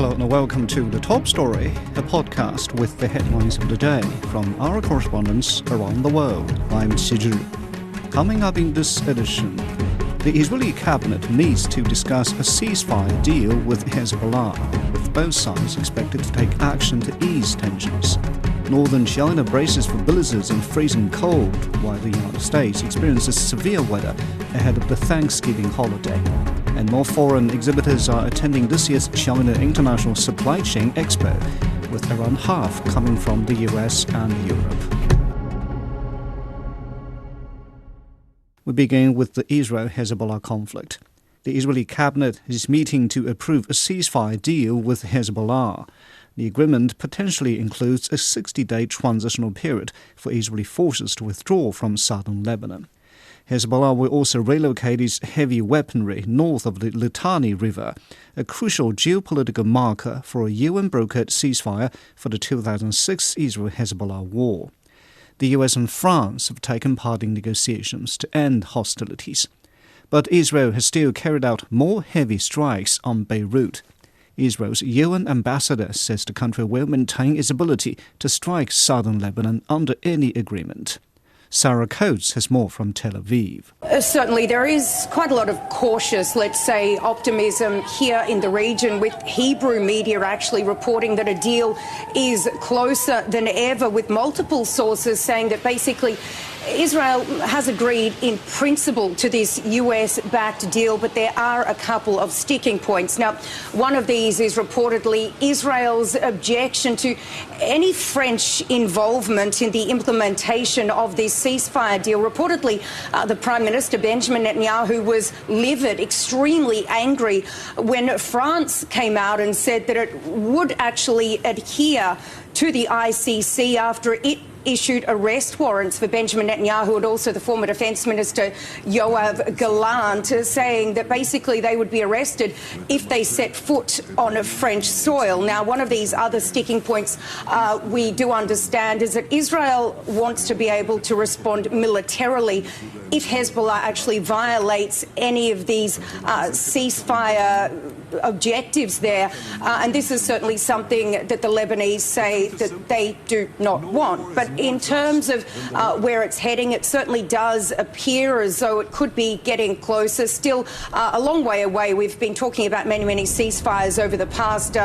Hello and welcome to The Top Story, a podcast with the headlines of the day from our correspondents around the world. I'm Xizhi. Coming up in this edition, the Israeli cabinet meets to discuss a ceasefire deal with Hezbollah, with both sides expected to take action to ease tensions. Northern China braces for blizzards and freezing cold, while the United States experiences severe weather ahead of the Thanksgiving holiday. And more foreign exhibitors are attending this year's China International Supply Chain Expo, with around half coming from the US and Europe. We begin with the Israel-Hezbollah conflict. The Israeli cabinet is meeting to approve a ceasefire deal with Hezbollah. The agreement potentially includes a 60-day transitional period for Israeli forces to withdraw from southern Lebanon. Hezbollah will also relocate its heavy weaponry north of the Litani River, a crucial geopolitical marker for a UN-brokered ceasefire for the 2006 Israel-Hezbollah war. The US and France have taken part in negotiations to end hostilities. But Israel has still carried out more heavy strikes on Beirut. Israel's UN ambassador says the country will maintain its ability to strike southern Lebanon under any agreement. Sarah Coates has more from Tel Aviv. Certainly, there is quite a lot of cautious, let's say, optimism here in the region, with Hebrew media actually reporting that a deal is closer than ever, with multiple sources saying that basically Israel has agreed in principle to this US-backed deal, but there are a couple of sticking points. Now, one of these is reportedly Israel's objection to any French involvement in the implementation of this ceasefire deal. Reportedly, the Prime Minister, Benjamin Netanyahu, was livid, extremely angry when France came out and said that it would actually adhere to the ICC after it issued arrest warrants for Benjamin Netanyahu and also the former Defence Minister Yoav Gallant, saying that basically they would be arrested if they set foot on French soil. Now, one of these other sticking points we do understand is that Israel wants to be able to respond militarily if Hezbollah actually violates any of these ceasefire objectives there. And this is certainly something that the Lebanese say that they do not want. But in terms of where it's heading, it certainly does appear as though it could be getting closer. Still a long way away. We've been talking about many ceasefires over the past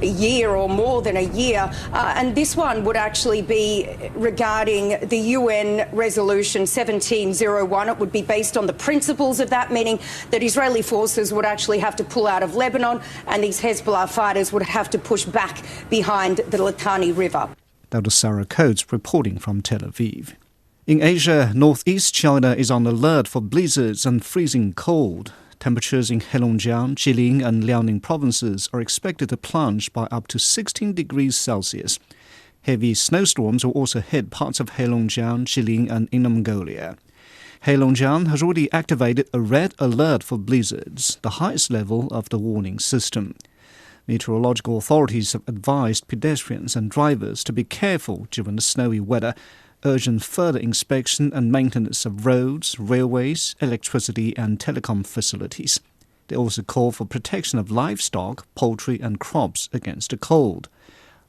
year or more than a year. And this one would actually be regarding the UN resolution 1701. It would be based on the principles of that, meaning that Israeli forces would actually have to pull out of Lebanon and these Hezbollah fighters would have to push back behind the Litani River. That was Sarah Coates reporting from Tel Aviv. In Asia, northeast China is on alert for blizzards and freezing cold. Temperatures in Heilongjiang, Jilin and Liaoning provinces are expected to plunge by up to 16 degrees Celsius. Heavy snowstorms will also hit parts of Heilongjiang, Jilin and Inner Mongolia. Heilongjiang has already activated a red alert for blizzards, the highest level of the warning system. Meteorological authorities have advised pedestrians and drivers to be careful during the snowy weather, urging further inspection and maintenance of roads, railways, electricity and telecom facilities. They also call for protection of livestock, poultry and crops against the cold.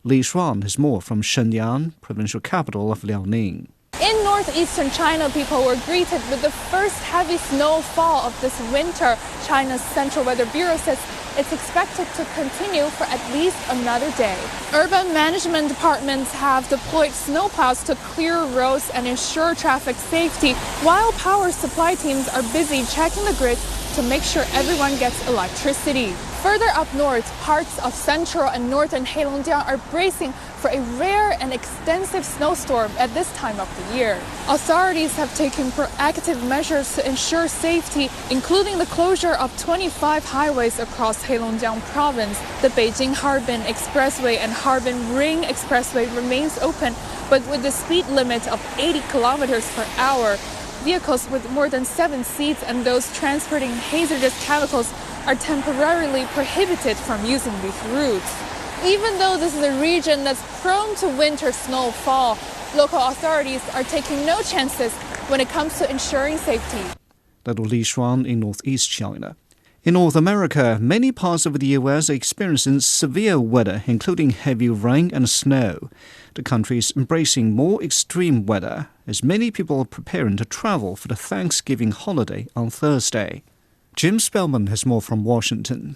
Li Shuan has more from Shenyang, provincial capital of Liaoning. In northeastern China, people were greeted with the first heavy snowfall of this winter. China's Central Weather Bureau says it's expected to continue for at least another day. Urban management departments have deployed snowplows to clear roads and ensure traffic safety, while power supply teams are busy checking the grid to make sure everyone gets electricity. Further up north, parts of central and northern Heilongjiang are bracing for a rare and extensive snowstorm at this time of the year. Authorities have taken proactive measures to ensure safety, including the closure of 25 highways across Heilongjiang province. The Beijing-Harbin Expressway and Harbin Ring Expressway remains open, but with the speed limit of 80 kilometers per hour. Vehicles with more than 7 seats and those transporting hazardous chemicals are temporarily prohibited from using these routes. Even though this is a region that's prone to winter snowfall, local authorities are taking no chances when it comes to ensuring safety. That was Li Shuan in northeast China. In North America, many parts of the U.S. are experiencing severe weather, including heavy rain and snow. The country is embracing more extreme weather, as many people are preparing to travel for the Thanksgiving holiday on Thursday. Jim Spellman has more from Washington.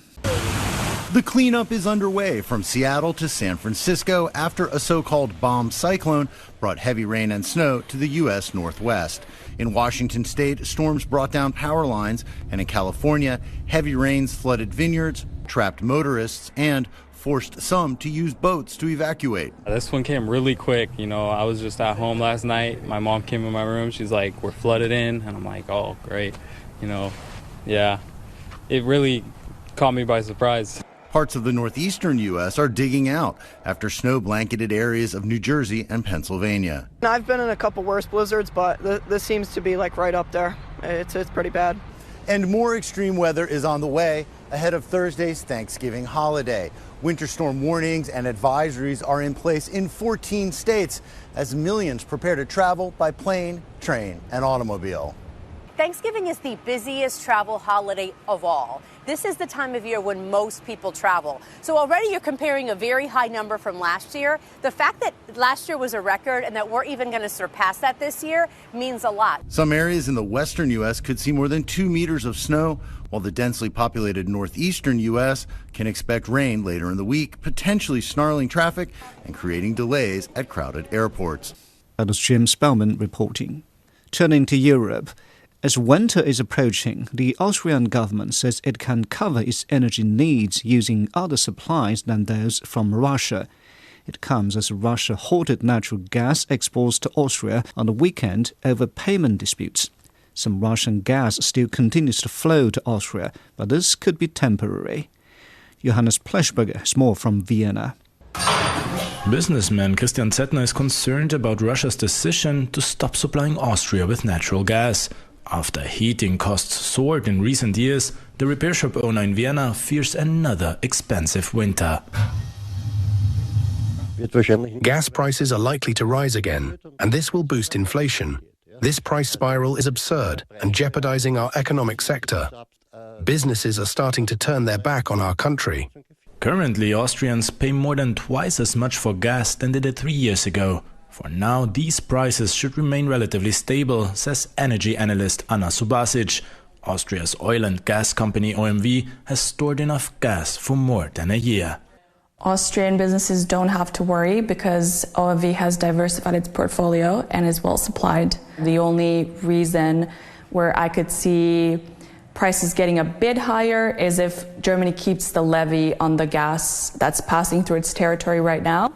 The cleanup is underway from Seattle to San Francisco after a so-called bomb cyclone brought heavy rain and snow to the U.S. Northwest. In Washington state, storms brought down power lines, and in California, heavy rains flooded vineyards, trapped motorists, and forced some to use boats to evacuate. This one came really quick. I was just at home last night. My mom came in my room. She's like, "We're flooded in." And I'm like, "Oh, great." Yeah, it really caught me by surprise. Parts of the northeastern U.S. are digging out after snow blanketed areas of New Jersey and Pennsylvania. I've been in a couple worse blizzards, but this seems to be like right up there. It's pretty bad. And more extreme weather is on the way ahead of Thursday's Thanksgiving holiday. Winter storm warnings and advisories are in place in 14 states as millions prepare to travel by plane, train, and automobile. Thanksgiving is the busiest travel holiday of all. This is the time of year when most people travel. So already you're comparing a very high number from last year. The fact that last year was a record and that we're even going to surpass that this year means a lot. Some areas in the western U.S. could see more than 2 meters of snow, while the densely populated northeastern U.S. can expect rain later in the week, potentially snarling traffic and creating delays at crowded airports. That was Jim Spellman reporting. Turning to Europe. As winter is approaching, the Austrian government says it can cover its energy needs using other supplies than those from Russia. It comes as Russia halted natural gas exports to Austria on the weekend over payment disputes. Some Russian gas still continues to flow to Austria, but this could be temporary. Johannes Pleschberger has more from Vienna. Businessman Christian Zettner is concerned about Russia's decision to stop supplying Austria with natural gas. After heating costs soared in recent years, the repair shop owner in Vienna fears another expensive winter. Gas prices are likely to rise again, and this will boost inflation. This price spiral is absurd and jeopardizing our economic sector. Businesses are starting to turn their back on our country. Currently, Austrians pay more than twice as much for gas than they did 3 years ago. For now, these prices should remain relatively stable, says energy analyst Anna Subasic. Austria's oil and gas company OMV has stored enough gas for more than a year. Austrian businesses don't have to worry because OMV has diversified its portfolio and is well supplied. The only reason where I could see prices getting a bit higher is if Germany keeps the levy on the gas that's passing through its territory right now.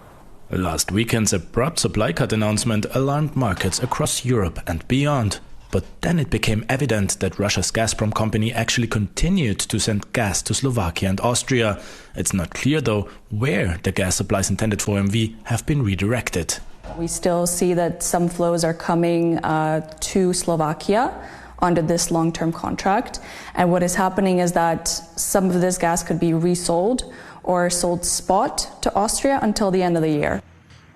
Last weekend's abrupt supply cut announcement alarmed markets across Europe and beyond. But then it became evident that Russia's Gazprom company actually continued to send gas to Slovakia and Austria. It's not clear, though, where the gas supplies intended for OMV have been redirected. We still see that some flows are coming to Slovakia under this long-term contract. And what is happening is that some of this gas could be resold or sold spot to Austria until the end of the year.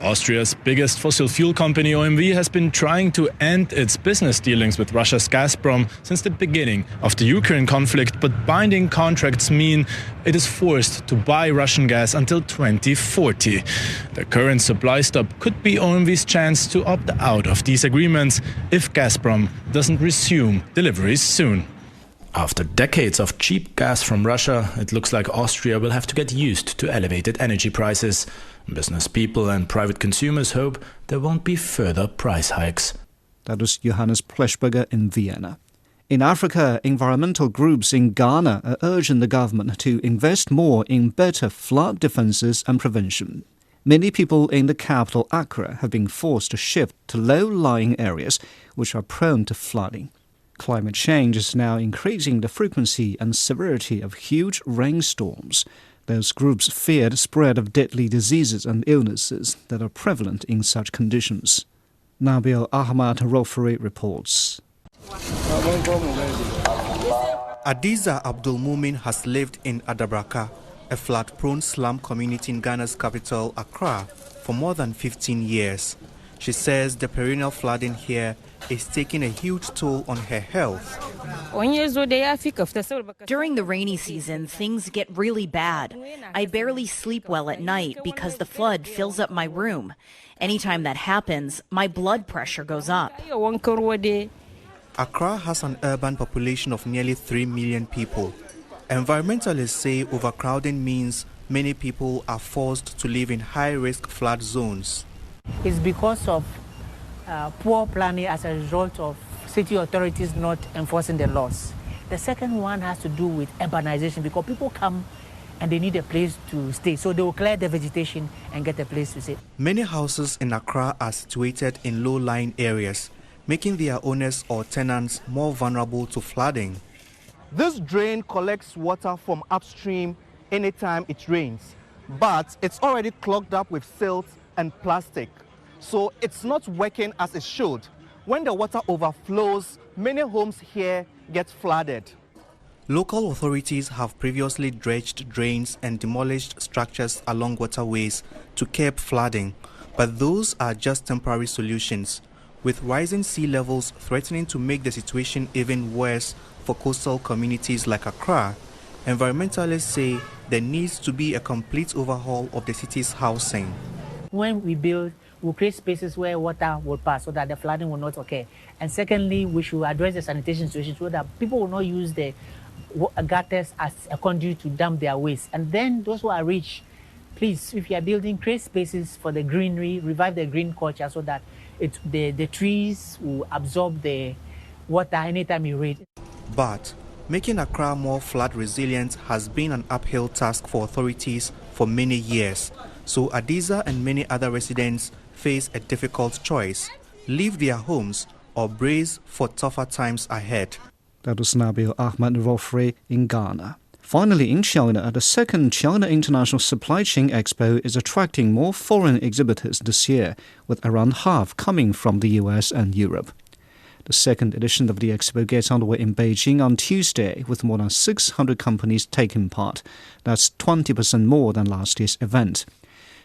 Austria's biggest fossil fuel company, OMV, has been trying to end its business dealings with Russia's Gazprom since the beginning of the Ukraine conflict, but binding contracts mean it is forced to buy Russian gas until 2040. The current supply stop could be OMV's chance to opt out of these agreements if Gazprom doesn't resume deliveries soon. After decades of cheap gas from Russia, it looks like Austria will have to get used to elevated energy prices. Business people and private consumers hope there won't be further price hikes. That was Johannes Pleschberger in Vienna. In Africa, environmental groups in Ghana are urging the government to invest more in better flood defenses and prevention. Many people in the capital, Accra, have been forced to shift to low-lying areas which are prone to flooding. Climate change is now increasing the frequency and severity of huge rainstorms. Those groups fear the spread of deadly diseases and illnesses that are prevalent in such conditions. Nabil Ahmad Rofari reports. Adiza Abdul Mumin has lived in Adabraka, a flood-prone slum community in Ghana's capital, Accra, for more than 15 years. She says the perennial flooding here is taking a huge toll on her health. During the rainy season, things get really bad. I barely sleep well at night because the flood fills up my room. Anytime that happens, my blood pressure goes up. Accra has an urban population of nearly 3 million people. Environmentalists say overcrowding means many people are forced to live in high-risk flood zones. It's because of poor planning as a result of city authorities not enforcing the laws. The second one has to do with urbanization, because people come and they need a place to stay. So they will clear the vegetation and get a place to stay. Many houses in Accra are situated in low-lying areas, making their owners or tenants more vulnerable to flooding. This drain collects water from upstream anytime it rains, but it's already clogged up with silt and plastic, so it's not working as it should. When the water overflows, many homes here get flooded. Local authorities have previously dredged drains and demolished structures along waterways to curb flooding, but those are just temporary solutions. With rising sea levels threatening to make the situation even worse for coastal communities like Accra, environmentalists say there needs to be a complete overhaul of the city's housing. When we build, we'll create spaces where water will pass so that the flooding will not occur. And secondly, we should address the sanitation situation so that people will not use the gutters as a conduit to dump their waste. And then those who are rich, please, if you are building, create spaces for the greenery, revive the green culture so that the trees will absorb the water anytime you rain. But making Accra more flood resilient has been an uphill task for authorities for many years. So Adiza and many other residents face a difficult choice: leave their homes or brace for tougher times ahead. That was Nabil Ahmed Rofre in Ghana. Finally, in China, the second China International Supply Chain Expo is attracting more foreign exhibitors this year, with around half coming from the US and Europe. The second edition of the Expo gets underway in Beijing on Tuesday, with more than 600 companies taking part. That's 20% more than last year's event.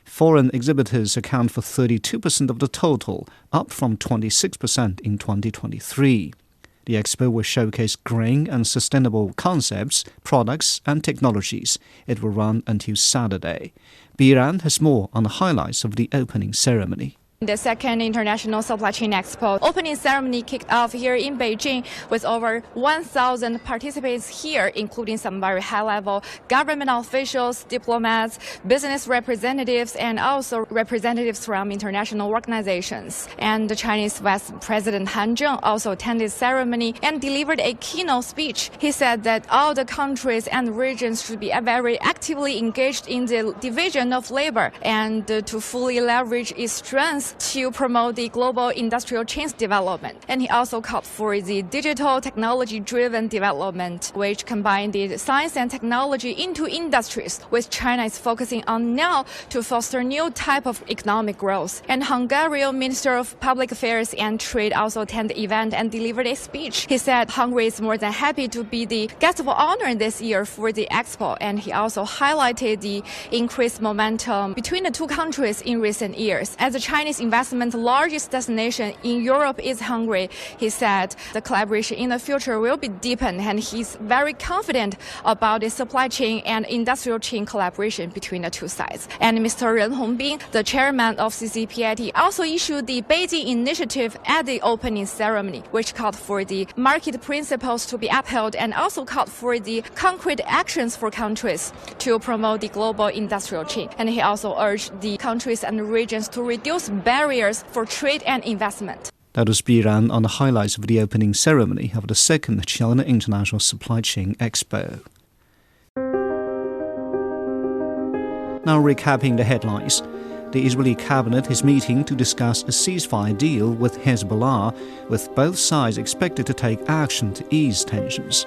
Foreign exhibitors account for 32% of the total, up from 26% in 2023. The Expo will showcase green and sustainable concepts, products and technologies. It will run until Saturday. Biran has more on the highlights of the opening ceremony. The second International Supply Chain Expo opening ceremony kicked off here in Beijing with over 1,000 participants here, including some very high-level government officials, diplomats, business representatives, and also representatives from international organizations. And the Chinese Vice President Han Zheng also attended the ceremony and delivered a keynote speech. He said that all the countries and regions should be very actively engaged in the division of labor and to fully leverage its strengths to promote the global industrial chains development. And he also called for the digital technology-driven development, which combine the science and technology into industries, which China is focusing on now to foster new type of economic growth. And Hungarian Minister of Public Affairs and Trade also attended the event and delivered a speech. He said Hungary is more than happy to be the guest of honor this year for the Expo, and he also highlighted the increased momentum between the two countries in recent years. As the Chinese investment largest destination in Europe is Hungary, he said the collaboration in the future will be deepened, and he's very confident about the supply chain and industrial chain collaboration between the two sides. And Mr. Ren Hongbin, the chairman of CCPIT, also issued the Beijing Initiative at the opening ceremony, which called for the market principles to be upheld and also called for the concrete actions for countries to promote the global industrial chain. And he also urged the countries and regions to reduce barriers for trade and investment. That was Biran on the highlights of the opening ceremony of the second China International Supply Chain Expo. Now recapping the headlines. The Israeli cabinet is meeting to discuss a ceasefire deal with Hezbollah, with both sides expected to take action to ease tensions.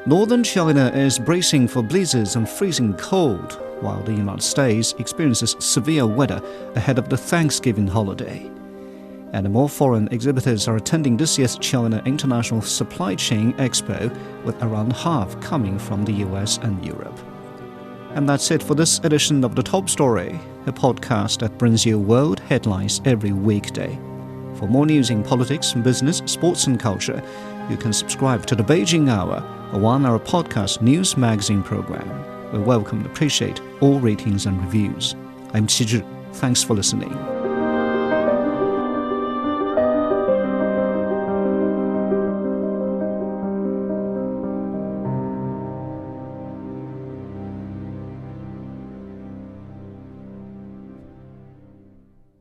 Northern China is bracing for blizzards and freezing cold, while the United States experiences severe weather ahead of the Thanksgiving holiday. And more foreign exhibitors are attending this year's China International Supply Chain Expo, with around half coming from the US and Europe. And that's it for this edition of The Top Story, a podcast that brings you world headlines every weekday. For more news in politics, business, sports and culture, you can subscribe to the Beijing Hour, a 1-hour podcast news magazine program. We welcome and appreciate all ratings and reviews. I'm Qi Zhi. Thanks for listening.